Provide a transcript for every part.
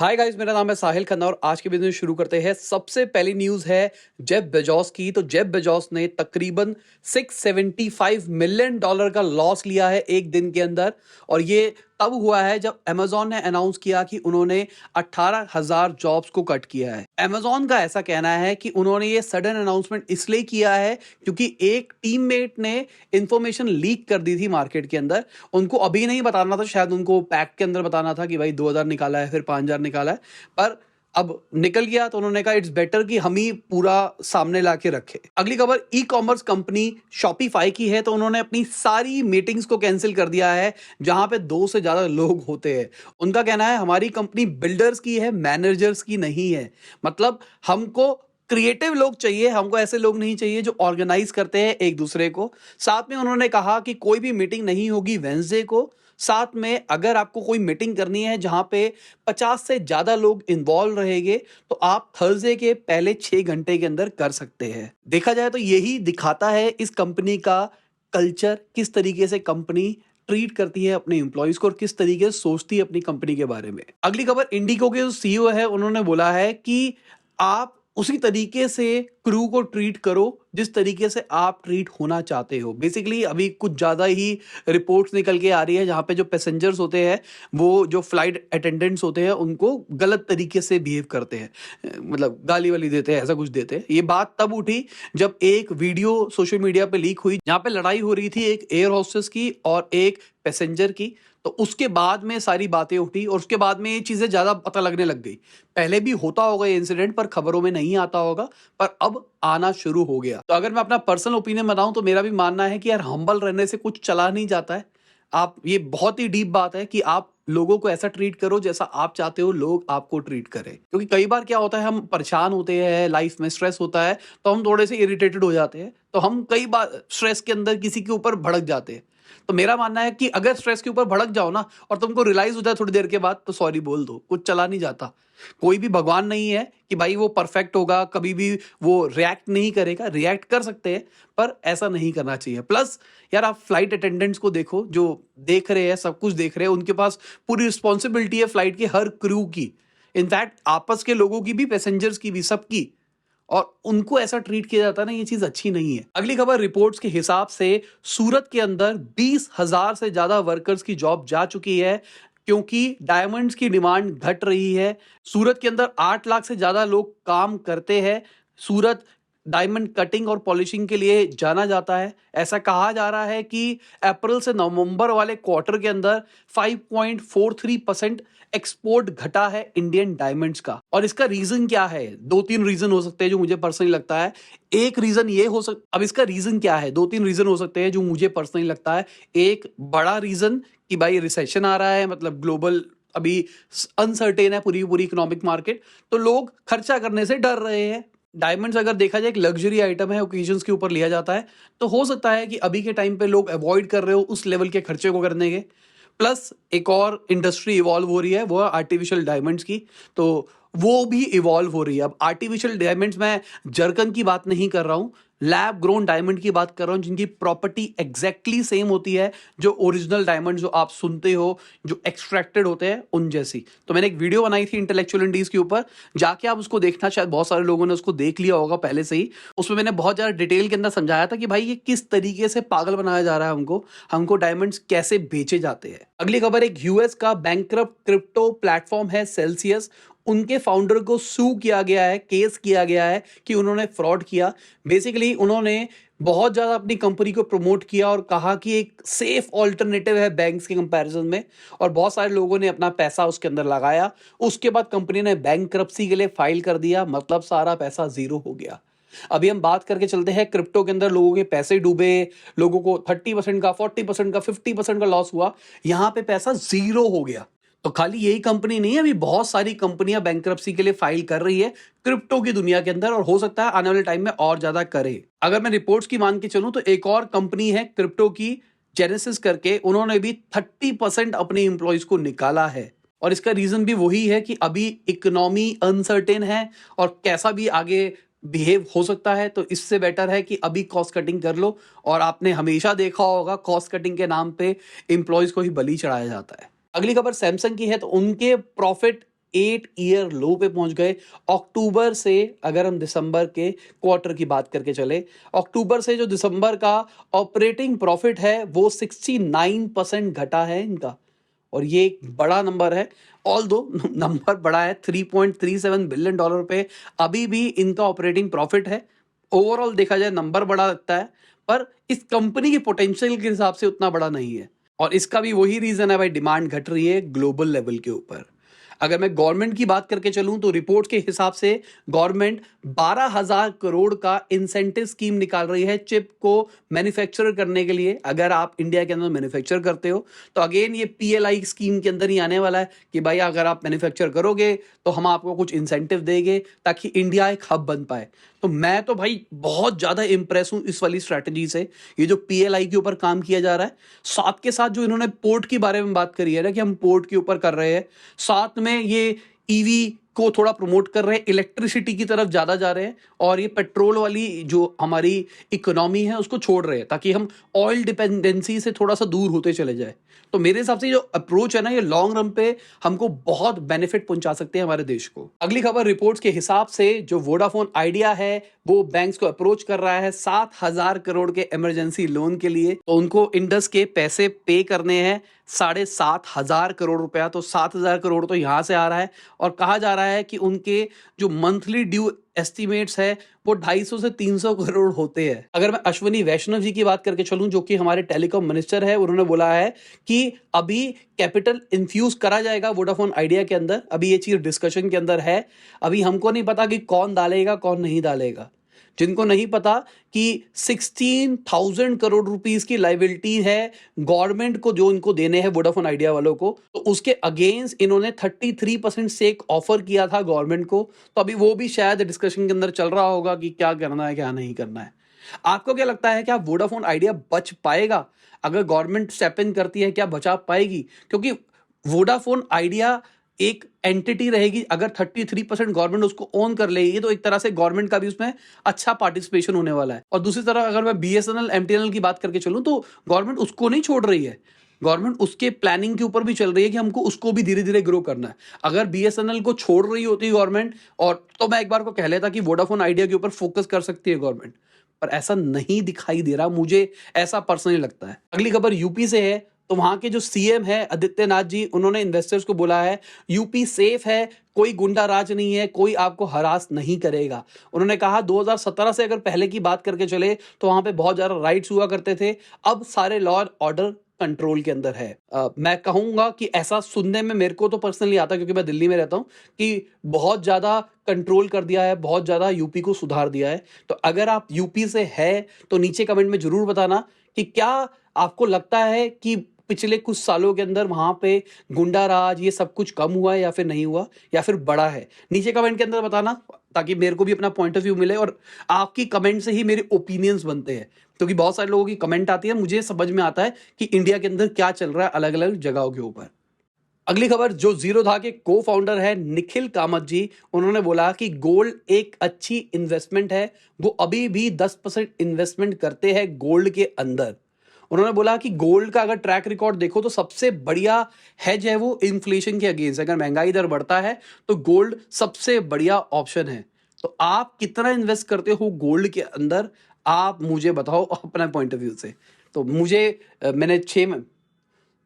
Hi guys, मेरा नाम है साहिल खन्ना और आज के बिजनेस शुरू करते हैं। सबसे पहली न्यूज़ है जेफ बेजोस की। तो जेफ बेजोस ने तकरीबन $675 मिलियन का लॉस लिया है एक दिन के अंदर। और ये तब हुआ है जब अमेजॉन ने अनाउंस किया कि उन्होंने 18,000 जॉब्स को कट किया है। अमेजॉन का ऐसा कहना है कि उन्होंने ये सडन अनाउंसमेंट इसलिए किया है क्योंकि एक टीममेट ने इंफॉर्मेशन लीक कर दी थी मार्केट के अंदर। उनको अभी नहीं बताना था, शायद उनको पैक के अंदर बताना था कि भाई 2,000 निकाला है, फिर 5,000 निकाला है, पर अब निकल गया तो उन्होंने कहा इट्स बेटर कि हम ही पूरा सामने लाके रखें। अगली खबर ई कॉमर्स कंपनी शॉपिफाई की है। तो उन्होंने अपनी सारी मीटिंग्स को कैंसिल कर दिया है जहां पे 2 से ज्यादा लोग होते हैं। उनका कहना है हमारी कंपनी बिल्डर्स की है, मैनेजर्स की नहीं है। मतलब हमको क्रिएटिव लोग चाहिए, हमको ऐसे लोग नहीं चाहिए जो ऑर्गेनाइज करते हैं एक दूसरे को। साथ में उन्होंने कहा कि कोई भी मीटिंग नहीं होगी वेंसडे को। साथ में अगर आपको कोई मीटिंग करनी है जहां पे 50 से ज्यादा लोग इन्वॉल्व रहेंगे तो आप थर्सडे के पहले 6 घंटे के अंदर कर सकते हैं। देखा जाए तो यही दिखाता है इस कंपनी का कल्चर, किस तरीके से कंपनी ट्रीट करती है अपने एम्प्लॉइज को और किस तरीके से सोचती है अपनी कंपनी के बारे में। अगली खबर, इंडिगो के जो सीईओ है उन्होंने बोला है कि आप उसी तरीके से क्रू को ट्रीट करो जिस तरीके से आप ट्रीट होना चाहते हो। बेसिकली अभी कुछ ज्यादा ही रिपोर्ट्स निकल के आ रही है जहां पे जो पैसेंजर्स होते हैं वो जो फ्लाइट अटेंडेंट्स होते हैं उनको गलत तरीके से बिहेव करते हैं, मतलब गाली वाली देते हैं, ऐसा कुछ देते हैं। ये बात तब उठी जब एक वीडियो सोशल मीडिया पे लीक हुई जहां पे लड़ाई हो रही थी एक एयर होस्टेस की और एक पैसेंजर की। तो उसके बाद में सारी बातें उठी और उसके बाद में ये चीजें ज्यादा पता लगने लग गई। पहले भी होता होगा ये इंसिडेंट पर खबरों में नहीं आता होगा, पर अब आना शुरू हो गया। तो अगर मैं अपना पर्सनल ओपिनियन बताऊं तो मेरा भी मानना है कि यार हम्बल रहने से कुछ चला नहीं जाता है। आप, ये बहुत ही डीप बात है कि आप लोगों को ऐसा ट्रीट करो जैसा आप चाहते हो लोग आपको ट्रीट करें। क्योंकि कई बार क्या होता है, हम परेशान होते हैं, लाइफ में स्ट्रेस होता है तो हम थोड़े से इरिटेटेड हो जाते हैं, तो हम कई बार स्ट्रेस के अंदर किसी के ऊपर भड़क जाते हैं। तो मेरा मानना है कि अगर स्ट्रेस के ऊपर भड़क जाओ ना और तुमको रियलाइज हो जाए थोड़ी देर के बाद, तो सॉरी बोल दो, कुछ चला नहीं जाता। कोई भी भगवान नहीं है कि भाई वो परफेक्ट होगा, कभी भी वो रिएक्ट नहीं करेगा। रिएक्ट कर सकते हैं पर ऐसा नहीं करना चाहिए। प्लस यार आप फ्लाइट अटेंडेंट्स को देखो जो देख रहे हैं, सब कुछ देख रहे हैं, उनके पास पूरी रिस्पॉन्सिबिलिटी है फ्लाइट के हर क्रू की, इनफैक्ट आपस के लोगों की भी, पैसेंजर्स की भी, सबकी। और उनको ऐसा ट्रीट किया जाता है ना, ये चीज अच्छी नहीं है। अगली खबर, रिपोर्ट्स के हिसाब से सूरत के अंदर 20,000 से ज्यादा वर्कर्स की जॉब जा चुकी है क्योंकि डायमंड्स की डिमांड घट रही है। सूरत के अंदर 8 लाख से ज्यादा लोग काम करते हैं। सूरत डायमंड कटिंग और पॉलिशिंग के लिए जाना जाता है। ऐसा कहा जा रहा है कि अप्रैल से नवंबर वाले क्वार्टर के अंदर 5.43% एक्सपोर्ट घटा है इंडियन डायमंड्स का। और इसका रीजन क्या है? 2-3 रीजन हो सकते हैं जो मुझे पर्सनली लगता है। एक रीजन ये हो सकता, अब इसका रीजन क्या है? 2-3 रीजन हो सकते हैं जो मुझे पर्सनली लगता है। एक बड़ा रीजन कि भाई रिसेशन आ रहा है, मतलब ग्लोबल अभी अनसर्टेन है पूरी पूरी इकोनॉमिक मार्केट, तो लोग खर्चा करने से डर रहे हैं। डायमंड्स अगर देखा जाए एक लग्जरी आइटम है, ओकेजन्स के ऊपर लिया जाता है, तो हो सकता है कि अभी के टाइम पे लोग अवॉइड कर रहे हो उस लेवल के खर्चे को करने के। प्लस एक और इंडस्ट्री इवॉल्व हो रही है, वो है आर्टिफिशियल डायमंड्स की। तो वो भी इवॉल्व हो रही है। अब आर्टिफिशियल डायमंड्स, मैं जर्कन की बात नहीं कर रहा हूं, लैब ग्रोन डायमंड की बात कर रहा हूं, जिनकी प्रॉपर्टी एग्जैक्टली सेम होती है जो ओरिजिनल डायमंड जो आप सुनते हो, जो एक्सट्रैक्टेड होते हैं उन जैसी। तो मैंने एक वीडियो बनाई थी इंटेलेक्चुअल इंडीज के ऊपर, जाके आप उसको देखना, शायद बहुत सारे लोगों ने उसको देख लिया होगा पहले से ही। उसमें मैंने बहुत ज्यादा डिटेल के अंदर समझाया था कि भाई ये किस तरीके से पागल बनाया जा रहा है हमको, हमको डायमंड्स कैसे बेचे जाते हैं। अगली खबर, एक यूएस का बैंकरप्ट क्रिप्टो प्लेटफॉर्म है सेल्सियस, उनके फाउंडर को सू किया गया है, केस किया गया है कि उन्होंने फ्रॉड किया। बेसिकली उन्होंने बहुत ज्यादा अपनी कंपनी को प्रमोट किया और कहा कि एक सेफ ऑल्टरनेटिव है बैंक्स के कंपैरिजन में, और बहुत सारे लोगों ने अपना पैसा उसके अंदर लगाया। उसके बाद कंपनी ने बैंकरप्सी के लिए फाइल कर दिया, मतलब सारा पैसा जीरो हो गया। अभी हम बात करके चलते हैं क्रिप्टो के अंदर लोगों के पैसे डूबे, लोगों को 30% का, 40% का, 50% का लॉस हुआ, यहां पे पैसा जीरो हो गया। तो खाली यही कंपनी नहीं है, अभी बहुत सारी कंपनियां बैंकरप्सी के लिए फाइल कर रही है क्रिप्टो की दुनिया के अंदर, और हो सकता है आने वाले टाइम में और ज्यादा करे। अगर मैं रिपोर्ट्स की मान के चलूं तो एक और कंपनी है क्रिप्टो की, जेनेसिस करके, उन्होंने भी 30% अपने इंप्लॉइज को निकाला है। और इसका रीजन भी वही है कि अभी इकोनॉमी अनसर्टेन है और कैसा भी आगे बिहेव हो सकता है, तो इससे बेटर है कि अभी कॉस्ट कटिंग कर लो। और आपने हमेशा देखा होगा कॉस्ट कटिंग के नाम पे इंप्लॉइज को ही बलि चढ़ाया जाता है। अगली खबर सैमसंग की है। तो उनके प्रॉफिट 8 ईयर लो पे पहुंच गए। अक्टूबर से अगर हम दिसंबर के क्वार्टर की बात करके चले, अक्टूबर से जो दिसंबर का ऑपरेटिंग प्रॉफिट है वो 69% घटा है इनका, और ये एक बड़ा नंबर है। ऑल दो नंबर बड़ा है, $3.37 बिलियन पे अभी भी इनका ऑपरेटिंग प्रॉफिट है। ओवरऑल देखा जाए नंबर बड़ा लगता है, पर इस कंपनी के पोटेंशियल के हिसाब से उतना बड़ा नहीं है, और इसका भी वही रीजन है भाई, डिमांड घट रही है ग्लोबल लेवल के ऊपर। अगर मैं गवर्नमेंट की बात करके चलूं तो रिपोर्ट के हिसाब से गवर्नमेंट 12,000 करोड़ का इंसेंटिव स्कीम निकाल रही है चिप को मैन्युफैक्चर करने के लिए। अगर आप इंडिया के अंदर मैन्युफैक्चर करते हो तो अगेन ये पीएलआई स्कीम के अंदर ही आने वाला है कि भाई अगर आप मैन्युफैक्चर करोगे तो हम आपको कुछ इंसेंटिव देंगे ताकि इंडिया एक हब बन पाए। तो मैं तो भाई बहुत ज्यादा इंप्रेस हूं इस वाली स्ट्रैटेजी से, ये जो पीएलआई के ऊपर काम किया जा रहा है, साथ के साथ जो इन्होंने पोर्ट के बारे में बात करी है ना कि हम पोर्ट के ऊपर कर रहे हैं, साथ में ये ईवी को थोड़ा प्रमोट कर रहे हैं, इलेक्ट्रिसिटी की तरफ ज्यादा जा रहे हैं, और ये पेट्रोल वाली जो हमारी इकोनॉमी है उसको छोड़ रहे हैं ताकि हम ऑयल डिपेंडेंसी से थोड़ा सा दूर होते चले जाए। तो मेरे हिसाब से जो अप्रोच है ना, ये लॉन्ग रन पे हमको बहुत बेनिफिट पहुंचा सकते हैं हमारे देश को। अगली खबर रिपोर्ट्स के हिसाब से जो वोडाफोन आइडिया है वो बैंक्स को अप्रोच कर रहा है 7,000 करोड़ के इमरजेंसी लोन के लिए। तो उनको इंडस के पैसे पे करने हैं 7,500 करोड़ रुपया। तो 7,000 करोड़ तो यहां से आ रहा है, और कहा जा रहा है कि उनके जो मंथली ड्यू एस्टिमेट्स है वो 250 से 300 करोड़ होते हैं। अगर मैं अश्विनी वैष्णव जी की बात करके चलूं जो कि हमारे टेलीकॉम मिनिस्टर है, उन्होंने बोला है कि अभी कैपिटल इन्फ्यूज करा जाएगा वोडाफोन आइडिया के अंदर। अभी ये चीज डिस्कशन के अंदर है, अभी हमको नहीं पता कि कौन डालेगा कौन नहीं डालेगा। जिनको नहीं पता कि 16,000 करोड़ रुपीस की लाइबिलिटी है गवर्नमेंट को जो इनको देने हैं वोडाफोन आइडिया वालों को, तो उसके अगेंस्ट इन्होंने 33% स्टेक ऑफर किया था गवर्नमेंट को। तो अभी वो भी शायद डिस्कशन के अंदर चल रहा होगा कि क्या करना है क्या नहीं करना है। आपको क्या लगता है, क्या वोडाफोन आइडिया बच पाएगा? अगर गवर्नमेंट स्टेप इन करती है क्या बचा पाएगी? क्योंकि वोडाफोन आइडिया एक एंटिटी रहेगी, अगर 33% गवर्नमेंट उसको ओन कर लेगी तो एक तरह से गवर्नमेंट का भी उसमें अच्छा पार्टिसिपेशन होने वाला है। और दूसरी तरफ अगर मैं बीएसएनएल एमटीएनएल की बात करके चलूं तो गवर्नमेंट उसको नहीं छोड़ रही है, गवर्नमेंट उसके प्लानिंग के ऊपर भी चल रही है कि हमको उसको भी धीरे धीरे ग्रो करना है। अगर बीएसएनएल को छोड़ रही होती गवर्नमेंट, और तो मैं एक बार को कह लेता कि वोडाफोन आइडिया के ऊपर फोकस कर सकती है गवर्नमेंट, पर ऐसा नहीं दिखाई दे रहा, मुझे ऐसा पर्सनली लगता है। अगली खबर यूपी से है। तो वहां के जो सीएम है आदित्यनाथ जी, उन्होंने इन्वेस्टर्स को बोला है यूपी सेफ है, कोई गुंडा राज नहीं है, कोई आपको हरास नहीं करेगा। उन्होंने कहा 2017 से अगर पहले की बात करके चले तो वहां पे बहुत ज्यादा राइट्स हुआ करते थे, अब सारे लॉ एंड ऑर्डर कंट्रोल के अंदर है। मैं कहूंगा कि ऐसा सुनने में मेरे को तो पर्सनली आता है क्योंकि मैं दिल्ली में रहता हूं, कि बहुत ज्यादा कंट्रोल कर दिया है, बहुत ज्यादा यूपी को सुधार दिया है। तो अगर आप यूपी से है तो नीचे कमेंट में जरूर बताना कि क्या आपको लगता है कि पिछले कुछ सालों के अंदर वहां पे गुंडा राज ये सब कुछ कम हुआ है या फिर नहीं हुआ, या फिर बड़ा है। नीचे कमेंट के अंदर बताना ताकि मेरे को भी अपना पॉइंट ऑफ व्यू मिले, और आपकी कमेंट से ही मेरे ओपिनियंस बनते हैं, क्योंकि बहुत सारे लोगों की कमेंट आती है, मुझे समझ में आता है कि इंडिया के अंदर क्या चल रहा है अलग अलग जगहों के ऊपर। अगली खबर जो जीरोधा के को फाउंडर है निखिल कामत जी, उन्होंने बोला कि गोल्ड एक अच्छी इन्वेस्टमेंट है। वो अभी भी 10% इन्वेस्टमेंट करते हैं गोल्ड के अंदर। उन्होंने बोला कि गोल्ड का अगर ट्रैक रिकॉर्ड देखो तो सबसे बढ़िया हेज है वो इन्फ्लेशन के अगेंस्ट। अगर महंगाई दर बढ़ता है तो गोल्ड सबसे बढ़िया ऑप्शन है। तो आप कितना इन्वेस्ट करते हो गोल्ड के अंदर, आप मुझे बताओ अपना पॉइंट ऑफ व्यू से। तो मैंने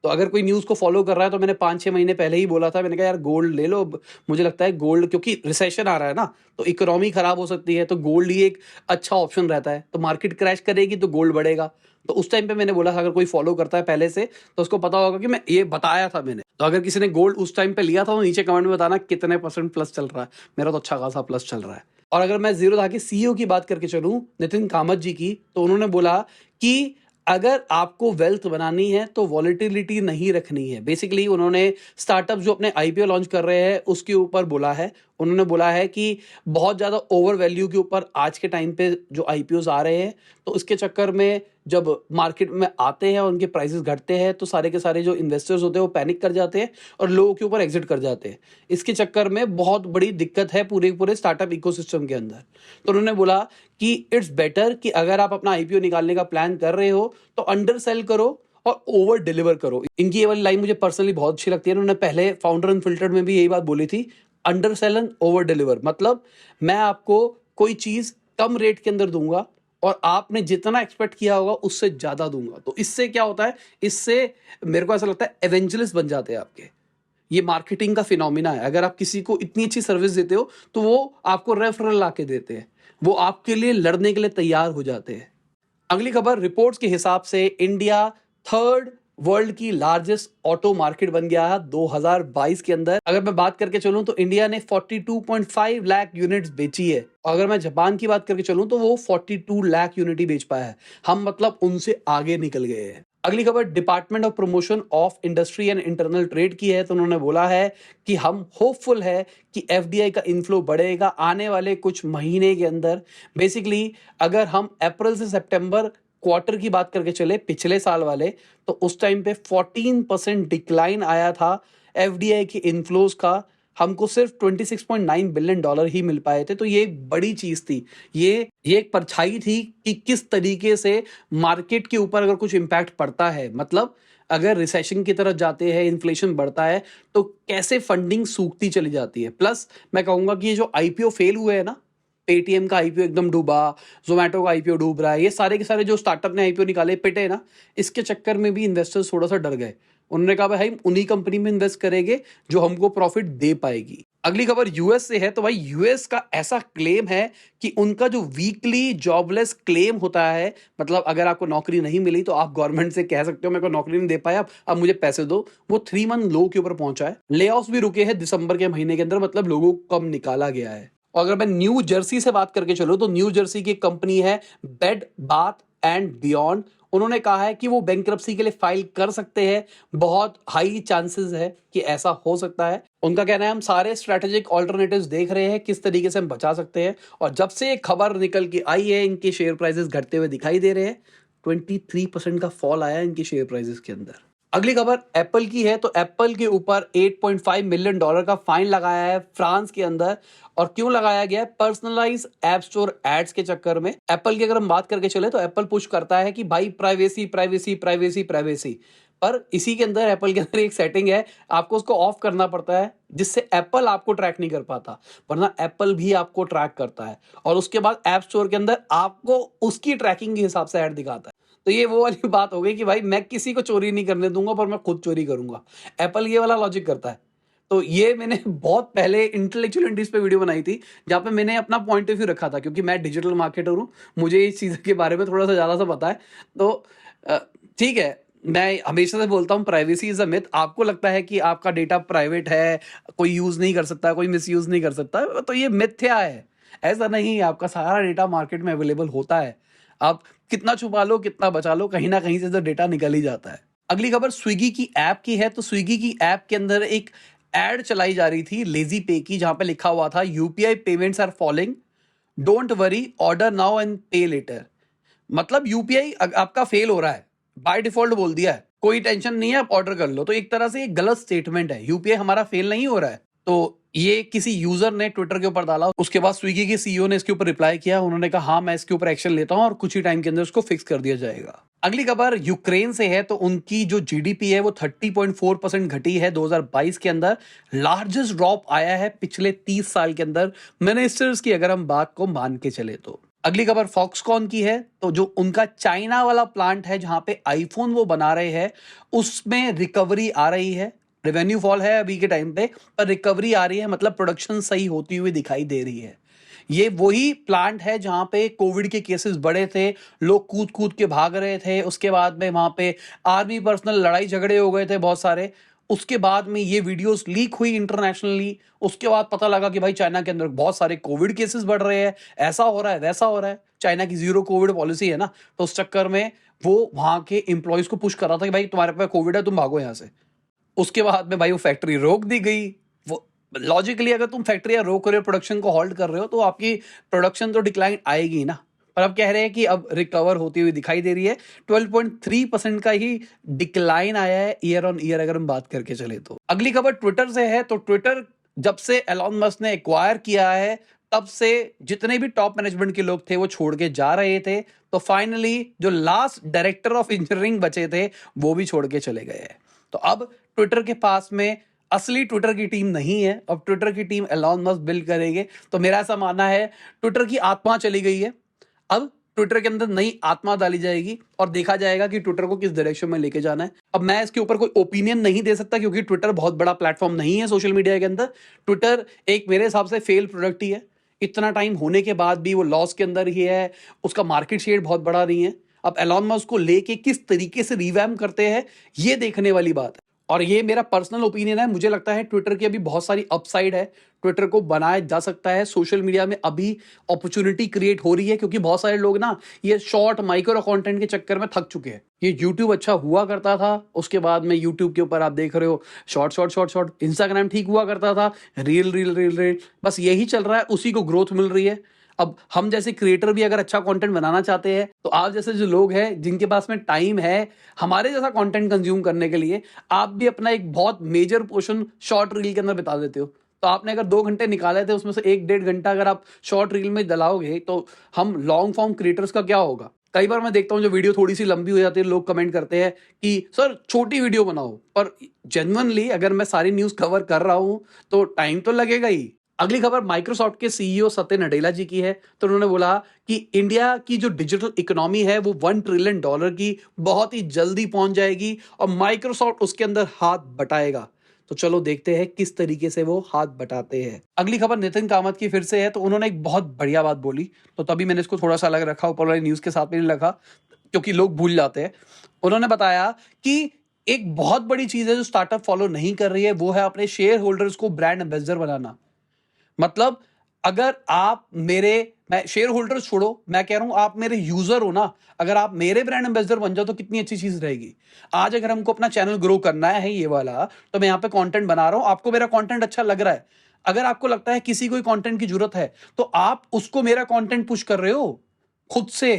तो अगर कोई न्यूज़ को फॉलो कर रहा है तो मैंने 5-6 महीने पहले ही बोला था, मैंने कहा यार गोल्ड ले लो। मुझे लगता है गोल्ड, क्योंकि रिसेशन आ रहा है ना तो इकोनॉमी खराब हो सकती है, तो गोल्ड ही एक अच्छा ऑप्शन रहता है। तो मार्केट क्रैश करेगी तो गोल्ड बढ़ेगा। तो उस टाइम पे मैंने बोला था अगर कोई फॉलो करता है पहले से तो उसको पता होगा कि मैं ये बताया था मैंने। तो अगर किसी ने गोल्ड उस टाइम पे लिया था तो नीचे कमेंट में बताना कितने % प्लस चल रहा है। मेरा तो अच्छा खासा प्लस चल रहा है। और अगर मैं जीरोधा के सीईओ की बात करके चलूं नितिन कामत जी की, तो उन्होंने बोला कि अगर आपको वेल्थ बनानी है तो वॉलेटिलिटी नहीं रखनी है। बेसिकली उन्होंने स्टार्टअप जो अपने आईपीओ लॉन्च कर रहे हैं उसके ऊपर बोला है। उन्होंने बोला है कि बहुत ज़्यादा ओवर वैल्यू के ऊपर आज के टाइम पे जो आईपीओज आ रहे हैं, तो इसके चक्कर में जब मार्केट में आते हैं और उनके प्राइसेस घटते हैं तो सारे के सारे जो इन्वेस्टर्स होते हैं वो पैनिक कर जाते हैं और लोगों के ऊपर एग्जिट कर जाते हैं। इसके चक्कर में बहुत बड़ी दिक्कत है पूरे स्टार्टअप इकोसिस्टम के अंदर। तो उन्होंने बोला कि इट्स बेटर कि अगर आप अपना आईपीओ निकालने का प्लान कर रहे हो तो अंडर सेल करो और ओवर डिलीवर करो। इनकी ये वाली लाइन मुझे पर्सनली बहुत अच्छी लगती है। उन्होंने पहले फाउंडर अनफिल्टर्ड में भी यही बात बोली थी, under sell and over deliver. मतलब मैं आपको कोई चीज कम रेट के अंदर दूंगा और आपने जितना एक्सपेक्ट किया होगा उससे ज्यादा दूंगा। तो इससे क्या होता है, इससे मेरे को ऐसा लगता है एवेंजलिस्ट बन जाते हैं आपके। ये मार्केटिंग का फिनोमिना है। अगर आप किसी को इतनी अच्छी सर्विस देते हो तो वो आपको रेफरल ला के देते हैं, वो आपके लिए लड़ने के लिए तैयार हो जाते हैं। अगली खबर, रिपोर्ट्स के हिसाब से इंडिया थर्ड वर्ल्ड की लार्जेस्ट ऑटो मार्केट बन गया है 2022 के अंदर। अगर मैं बात करके चलूं तो इंडिया ने 42.5 लाख यूनिट्स बेची है। और अगर मैं जापान की बात करके चलूं तो वो 42 लाख यूनिट ही बेच पाया है। हम मतलब उनसे आगे निकल गए हैं। अगली खबर department of promotion of industry and internal trade की है। तो उन्होंने बोला है कि हम होपफुल है कि एफडीआई का इनफ्लो बढ़ेगा आने वाले कुछ महीने के अंदर। बेसिकली अगर हम अप्रैल से सितंबर क्वार्टर की बात करके चले पिछले साल वाले, तो उस टाइम पे 14% डिक्लाइन आया था एफडीआई के इनफ्लोज का। हमको सिर्फ $26.9 बिलियन ही मिल पाए थे। तो ये एक बड़ी चीज थी। ये एक परछाई थी कि किस तरीके से मार्केट के ऊपर अगर कुछ इंपैक्ट पड़ता है, मतलब अगर रिसेशन की तरफ जाते हैं, इन्फ्लेशन बढ़ता है, तो कैसे फंडिंग सूखती चली जाती है। प्लस मैं कहूंगा कि ये जो आईपीओ फेल हुए हैं ना, पेटीएम का आईपीओ एकदम डूबा, जोमेटो का आईपीओ डूब रहा है, ये सारे के सारे जो स्टार्टअप ने आईपीओ निकाले पिटे ना, इसके चक्कर में भी इन्वेस्टर्स थोड़ा सा डर गए। उन्होंने कहा भाई उन्हीं कंपनी में इन्वेस्ट करेंगे जो हमको प्रॉफिट दे पाएगी। अगली खबर यूएस से है। तो भाई यूएस का ऐसा क्लेम है कि उनका जो वीकली जॉबलेस क्लेम होता है, मतलब अगर आपको नौकरी नहीं मिली तो आप गवर्नमेंट से कह सकते हो मेरे को नौकरी नहीं दे पाया, अब मुझे पैसे दो, वो 3 मंथ लो के ऊपर पहुंचा है। ले ऑफ्स भी रुके हैं दिसंबर के महीने के अंदर, मतलब लोगों को कम निकाला गया है। और अगर मैं न्यू जर्सी से बात करके चलूं तो न्यू जर्सी की कंपनी है बेड बाथ एंड बियॉन्ड। उन्होंने कहा है कि वो बैंक्रप्सी के लिए फाइल कर सकते हैं, बहुत हाई चांसेस है कि ऐसा हो सकता है। उनका कहना है हम सारे स्ट्रेटेजिक ऑल्टरनेटिव्स देख रहे हैं किस तरीके से हम बचा सकते हैं। और जब से एक खबर निकल के आई है इनके शेयर प्राइसेस घटते हुए दिखाई दे रहे हैं। 23% का फॉल आया है इनके शेयर प्राइसेस के अंदर। अगली खबर एप्पल की है। तो एप्पल के ऊपर $8.5 मिलियन का फाइन लगाया है फ्रांस के अंदर। और क्यों लगाया गया है? पर्सनलाइज ऐप स्टोर एड्स के चक्कर में। एप्पल की अगर हम बात करके चले तो एप्पल पुश करता है कि भाई प्राइवेसी प्राइवेसी प्राइवेसी प्राइवेसी, पर इसी के अंदर एप्पल के अंदर एक सेटिंग है, आपको उसको ऑफ करना पड़ता है जिससे एप्पल आपको ट्रैक नहीं कर पाता, वरना एप्पल भी आपको ट्रैक करता है। और उसके बाद ऐप स्टोर के अंदर आपको उसकी ट्रैकिंग के हिसाब से ऐड दिखाता है। तो ये वो वाली बात हो गई कि भाई मैं किसी को चोरी नहीं करने दूंगा पर मैं खुद चोरी करूंगा। एप्पल ये वाला लॉजिक करता है। तो ये मैंने बहुत पहले इंटेलेक्चुअल इंडस्ट्रीज पे वीडियो बनाई थी जहां पे मैंने अपना पॉइंट ऑफ व्यू रखा था, क्योंकि मैं डिजिटल मार्केटर हूं, मुझे इस चीज के बारे में थोड़ा सा ज्यादा सा पता है। तो ठीक है, मैं हमेशा से बोलता हूं प्राइवेसी इज अ मिथ। आपको लगता है कि आपका डेटा प्राइवेट है, कोई यूज नहीं कर सकता, कोई मिस यूज नहीं कर सकता, तो ये मिथ्या है। ऐसा नहीं है, आपका सारा डेटा मार्केट में अवेलेबल होता है। आप कितना छुपा लो कितना बचा लो, कहीं ना कहीं से तो डेटा निकल ही जाता है। अगली खबर स्विगी की ऐप की है। तो स्विगी की ऐप के अंदर एक एड चलाई जा रही थी लेजी पे की, जहां पे लिखा हुआ था UPI payments are falling, don't worry, order now and pay later. मतलब यूपीआई आपका फेल हो रहा है, बाय डिफॉल्ट बोल दिया है, कोई टेंशन नहीं है आप ऑर्डर कर लो। तो एक तरह से ये गलत स्टेटमेंट है, यूपीआई हमारा फेल नहीं हो रहा है। तो ये किसी यूजर ने ट्विटर के ऊपर डाला, उसके बाद स्विगी के सीईओ ने इसके ऊपर रिप्लाई किया। उन्होंने कहा हाँ मैं इसके ऊपर एक्शन लेता हूं और कुछ ही टाइम के अंदर उसको फिक्स कर दिया जाएगा। अगली खबर यूक्रेन से है। तो उनकी जो जीडीपी है वो 30.4% घटी है 2022 के अंदर, लार्जेस्ट ड्रॉप आया है पिछले 30 साल के अंदर मिनिस्टर्स की, अगर हम बात को मान के चले तो। अगली खबर फॉक्सकॉन की है। तो जो उनका चाइना वाला प्लांट है जहां पे आईफोन वो बना रहे हैं, उसमें रिकवरी आ रही है। रेवेन्यू फॉल है अभी के टाइम पे, पर रिकवरी आ रही है, मतलब प्रोडक्शन सही होती हुई दिखाई दे रही है। ये वही प्लांट है जहां पे कोविड के केसेस बढ़े थे, लोग कूद कूद के भाग रहे थे, उसके बाद में वहां पे आर्मी पर्सनल लड़ाई झगड़े हो गए थे बहुत सारे। उसके बाद में ये वीडियोस लीक हुई इंटरनेशनली। उसके बाद पता लगा कि भाई चाइना के अंदर बहुत सारे कोविड केसेस बढ़ रहे हैं, ऐसा हो रहा है वैसा हो रहा है। चाइना की जीरो कोविड पॉलिसी है ना, तो उस चक्कर में वो वहां के एम्प्लॉयज को पुश कर रहा था कि भाई तुम्हारे पास कोविड है तुम भागो यहां से। उसके बाद में भाई वो फैक्ट्री रोक दी गई। वो लॉजिकली अगर तुम फैक्ट्रियां रोक रहे हो, प्रोडक्शन को होल्ड कर रहे हो, तो आपकी प्रोडक्शन तो डिक्लाइन आएगी ना। पर अब कह रहे हैं कि अब रिकवर होती हुई दिखाई दे रही है। 12.3% का ही डिक्लाइन आया है ईयर ऑन ईयर, अगर हम बात करके चले तो। अगली खबर ट्विटर से है। तो ट्विटर जब से एलॉन मस्क ने एक्वायर किया है तब से जितने भी टॉप मैनेजमेंट के लोग थे वो छोड़ के जा रहे थे, तो फाइनली जो लास्ट डायरेक्टर ऑफ इंजीनियरिंग बचे थे वो भी छोड़ के चले गए हैं। तो अब ट्विटर के पास में असली ट्विटर की टीम नहीं है, अब ट्विटर की टीम एलॉन मस्क बिल्ड करेंगे। तो मेरा ऐसा मानना है ट्विटर की आत्मा चली गई है, अब ट्विटर के अंदर नई आत्मा डाली जाएगी और देखा जाएगा कि ट्विटर को किस डायरेक्शन में लेके जाना है। अब मैं इसके ऊपर कोई ओपिनियन नहीं दे सकता क्योंकि ट्विटर बहुत बड़ा प्लेटफॉर्म नहीं है सोशल मीडिया के अंदर। ट्विटर एक मेरे हिसाब से फेल प्रोडक्ट ही है, इतना टाइम होने के बाद भी वो लॉस के अंदर ही है, उसका मार्केट शेयर बहुत बड़ा नहीं है। अब एलॉन मस्क को लेके किस तरीके से रिवैम्प करते हैं ये देखने वाली बात है, और ये मेरा पर्सनल ओपिनियन है। मुझे लगता है ट्विटर की अभी बहुत सारी अपसाइड है, ट्विटर को बनाया जा सकता है। सोशल मीडिया में अभी अपॉर्चुनिटी क्रिएट हो रही है क्योंकि बहुत सारे लोग ना ये शॉर्ट माइक्रो कंटेंट के चक्कर में थक चुके हैं। ये यूट्यूब अच्छा हुआ करता था, उसके बाद में यूट्यूब के ऊपर आप देख रहे हो short short short short, Instagram ठीक हुआ करता था, रील रील रील रील, बस यही चल रहा है, उसी को ग्रोथ मिल रही है। अब हम जैसे क्रिएटर भी अगर अच्छा कंटेंट बनाना चाहते हैं तो आप जैसे जो लोग हैं जिनके पास में टाइम है हमारे जैसा कंटेंट कंज्यूम करने के लिए, आप भी अपना एक बहुत मेजर पोर्शन शॉर्ट रील के अंदर बिता देते हो। तो आपने अगर 2 घंटे निकाले थे उसमें से 1-1.5 घंटा अगर आप शॉर्ट रील में डलाओगे तो हम लॉन्ग फॉर्म क्रिएटर्स का क्या होगा। कई बार मैं देखता हूँ जो वीडियो थोड़ी सी लंबी हो जाती है, लोग कमेंट करते हैं कि सर छोटी वीडियो बनाओ, पर जेन्युइनली अगर मैं सारी न्यूज कवर कर रहा हूँ तो टाइम तो लगेगा ही। अगली खबर माइक्रोसॉफ्ट के सीईओ सत्य नडेला जी की है। तो उन्होंने बोला कि इंडिया की जो डिजिटल इकोनॉमी है वो $1 ट्रिलियन की बहुत ही जल्दी पहुंच जाएगी और माइक्रोसॉफ्ट उसके अंदर हाथ बटाएगा। तो चलो देखते हैं किस तरीके से वो हाथ बटाते हैं। अगली खबर नितिन कामत की फिर से है। तो उन्होंने एक बहुत बढ़िया बात बोली, तो तभी मैंने इसको थोड़ा सा अलग रखा, ऊपर वाली न्यूज के साथ में नहीं रखा क्योंकि लोग भूल जाते हैं। उन्होंने बताया कि एक बहुत बड़ी चीज है जो स्टार्टअप फॉलो नहीं कर रही है, वो है अपने शेयर होल्डर्स को ब्रांड एम्बेसडर बनाना। मतलब अगर आप मैं शेयर होल्डर छोड़ो, मैं कह रहा हूं आप मेरे यूजर हो ना, अगर आप मेरे ब्रांड एम्बेसडर बन जाओ तो कितनी अच्छी चीज रहेगी। आज अगर हमको अपना चैनल ग्रो करना है ये वाला, तो मैं यहाँ पे कंटेंट बना रहा हूं, आपको मेरा कंटेंट अच्छा लग रहा है, अगर आपको लगता है किसी को कंटेंट की जरूरत है तो आप उसको मेरा कंटेंट पुश कर रहे हो खुद से,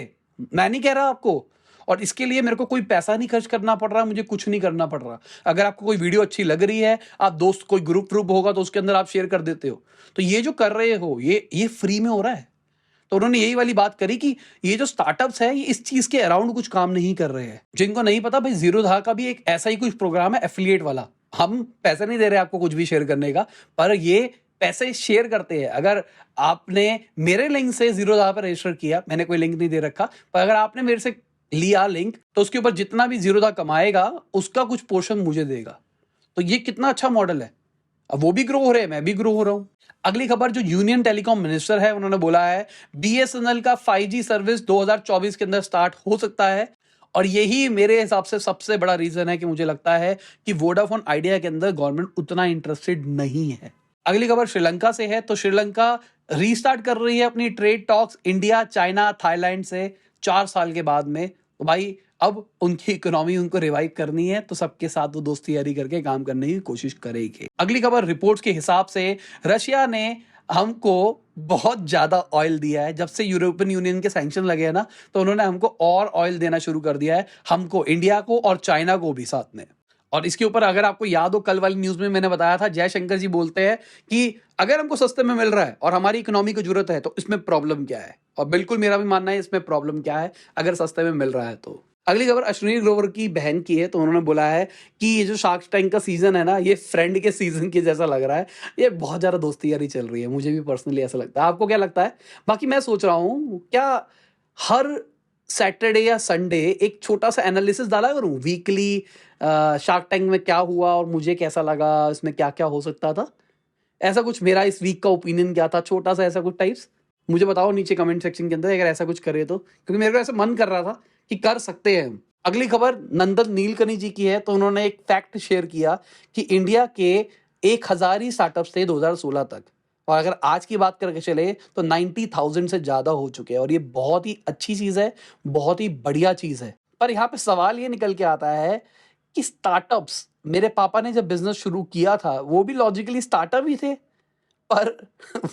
मैं नहीं कह रहा आपको। और इसके लिए मेरे को कोई पैसा नहीं खर्च करना पड़ रहा, मुझे कुछ नहीं करना पड़ रहा। अगर आपको कोई वीडियो अच्छी लग रही है, आप दोस्त कोई ग्रुप होगा तो उसके अंदर आप शेयर कर देते हो, तो ये जो कर रहे हो ये फ्री में हो रहा है। तो उन्होंने यही वाली बात करी कि ये जो स्टार्टअप्स है ये इस चीज के अराउंड कुछ काम नहीं कर रहे हैं। जिनको नहीं पता भाई, जीरोधा का भी एक ऐसा ही कुछ प्रोग्राम है एफिलिएट वाला। हम पैसे नहीं दे रहे आपको कुछ भी शेयर करने का, पर ये पैसे शेयर करते हैं। अगर आपने मेरे लिंक से जीरोधा पर रजिस्टर किया, मैंने कोई लिंक नहीं दे रखा, पर अगर आपने मेरे से लिया लिंक तो उसके ऊपर जितना भी जीरोधा कमाएगा उसका कुछ पोर्शन मुझे देगा। तो ये कितना अच्छा मॉडल है। अब वो भी ग्रो हो रहे हैं, मैं भी ग्रो हो रहा हूं। अगली खबर जो यूनियन टेलीकॉम मिनिस्टर है उन्होंने बोला है बीएसएनएल का 5G सर्विस 2024 के अंदर स्टार्ट हो सकता है, और यही मेरे हिसाब से सबसे बड़ा रीजन है कि मुझे लगता है कि वोडाफोन आइडिया के अंदर गवर्नमेंट उतना इंटरेस्टेड नहीं है। अगली खबर श्रीलंका से है। तो श्रीलंका रीस्टार्ट कर रही है अपनी trade talks India China Thailand से 4 साल के बाद में। तो भाई अब उनकी इकोनॉमी उनको रिवाइव करनी है, तो सबके साथ वो दोस्ती यारी करके काम करने की कोशिश करेंगे। अगली खबर रिपोर्ट्स के हिसाब से रशिया ने हमको बहुत ज्यादा ऑयल दिया है। जब से यूरोपियन यूनियन के सैंक्शन लगे हैं ना, तो उन्होंने हमको और ऑयल देना शुरू कर दिया है, हमको, इंडिया को और चाइना को भी साथ में। और इसके ऊपर अगर आपको याद हो, कल वाली न्यूज में मैंने बताया था, जयशंकर जी बोलते हैं कि अगर हमको सस्ते में मिल रहा है और हमारी इकोनॉमी को जरूरत है तो इसमें प्रॉब्लम क्या है। और बिल्कुल मेरा भी मानना है इसमें प्रॉब्लम क्या है अगर सस्ते में मिल रहा है तो। अगली खबर अश्विनी ग्रोवर की बहन की है। तो उन्होंने बोला है कि ये जो शार्क टैंक का सीजन है ना, ये फ्रेंड के सीजन के जैसा लग रहा है, ये बहुत ज्यादा दोस्ती यारी चल रही है। मुझे भी पर्सनली ऐसा लगता है, आपको क्या लगता है? बाकी मैं सोच रहा हूँ क्या हर सैटरडे या संडे एक छोटा सा एनालिसिस डाला करूँ वीकली, शार्क टैंक में क्या हुआ और मुझे कैसा लगा, इसमें क्या क्या हो सकता था। ऐसा कुछ मेरा इस वीक का ओपिनियन क्या था, छोटा सा ऐसा कुछ टाइप्स, मुझे बताओ नीचे कमेंट सेक्शन के अंदर अगर ऐसा कुछ करे तो, क्योंकि मेरे को ऐसा मन कर रहा था कि कर सकते हैं हम। अगली खबर नंदन नीलकनी जी की है। तो उन्होंने एक फैक्ट शेयर किया कि इंडिया के 1000 ही स्टार्टअप थे 2016 तक, और अगर आज की बात करके चले तो 90,000 से ज्यादा हो चुके हैं। और ये बहुत ही अच्छी चीज है, बहुत ही बढ़िया चीज है। पर यहाँ पे सवाल ये निकल के आता है कि स्टार्टअप्स, मेरे पापा ने जब बिजनेस शुरू किया था वो भी लॉजिकली स्टार्टअप ही थे, पर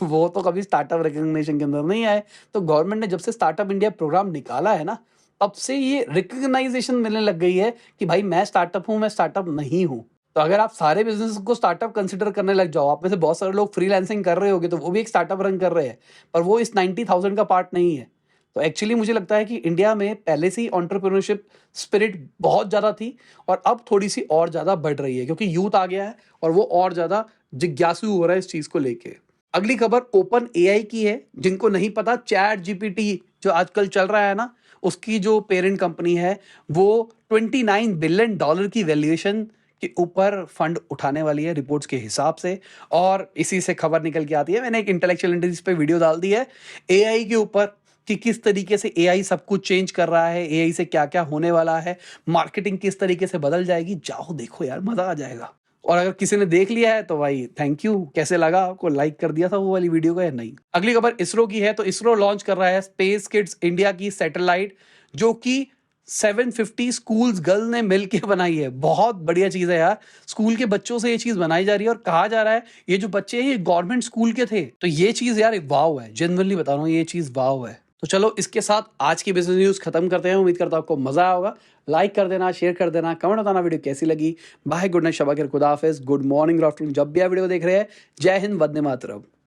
वो तो कभी स्टार्टअप रिकग्निशन के अंदर नहीं आए। तो गवर्नमेंट ने जब से स्टार्टअप इंडिया प्रोग्राम निकाला है ना, तब से ये रिकग्नाइजेशन मिलने लग गई है कि भाई मैं स्टार्टअप हूं, मैं स्टार्टअप नहीं हूं। तो अगर आप सारे बिजनेस को स्टार्टअप कंसिडर करने लग जाओ, आप में से बहुत सारे लोग फ्रीलांसिंग कर रहे होगे तो वो भी एक स्टार्टअप रन कर रहे हैं, पर वो इस 90,000 का पार्ट नहीं है। तो एक्चुअली मुझे लगता है कि इंडिया में पहले से ही एंटरप्रेन्योरशिप स्पिरिट बहुत ज़्यादा थी और अब थोड़ी सी और ज़्यादा बढ़ रही है क्योंकि यूथ आ गया है और वो और ज़्यादा जिज्ञासु हो रहा है इस चीज़ को लेके। अगली खबर ओपन एआई की है। जिनको नहीं पता, चैट जीपीटी जो आजकल चल रहा है ना, उसकी जो पेरेंट कंपनी है वो $29 बिलियन की वैल्यूएशन के ऊपर फंड उठाने वाली है रिपोर्ट्स के हिसाब से। और इसी से खबर निकल के आती है, मैंने एक इंटेलेक्चुअल इंटेलिजेंस पे वीडियो डाल दी है एआई के ऊपर कि किस तरीके से एआई सब कुछ चेंज कर रहा है, एआई से क्या क्या होने वाला है, मार्केटिंग किस तरीके से बदल जाएगी। जाओ देखो यार, मजा आ जाएगा। और अगर किसी ने देख लिया है तो भाई थैंक यू। कैसे लगा आपको? लाइक कर दिया था वो वाली वीडियो का या नहीं? अगली खबर इसरो की है। तो इसरो लॉन्च कर रहा है स्पेस किड्स इंडिया की सैटेलाइट, जो कि 750 स्कूल्स गर्ल ने मिलके बनाई है। बहुत बढ़िया चीज है यार, स्कूल के बच्चों से ये चीज बनाई जा रही है और कहा जा रहा है ये जो बच्चे हैं ये गवर्नमेंट स्कूल के थे। तो ये चीज यार वाव है, जेन्युइनली बता रहा हूँ, ये चीज वाव है। तो चलो इसके साथ आज की बिजनेस न्यूज खत्म करते हैं। उम्मीद करता हूं आपको मजा आया होगा। लाइक कर देना, शेयर कर देना, कमेंट बताना वीडियो कैसी लगी। बाय, गुड नाइट, शबा खैर, खुदा हाफिज, गुड मॉर्निंग, गुड आफ्टरनून, जब भी आप वीडियो देख रहे हैं। जय हिंद, वंदे मातरम।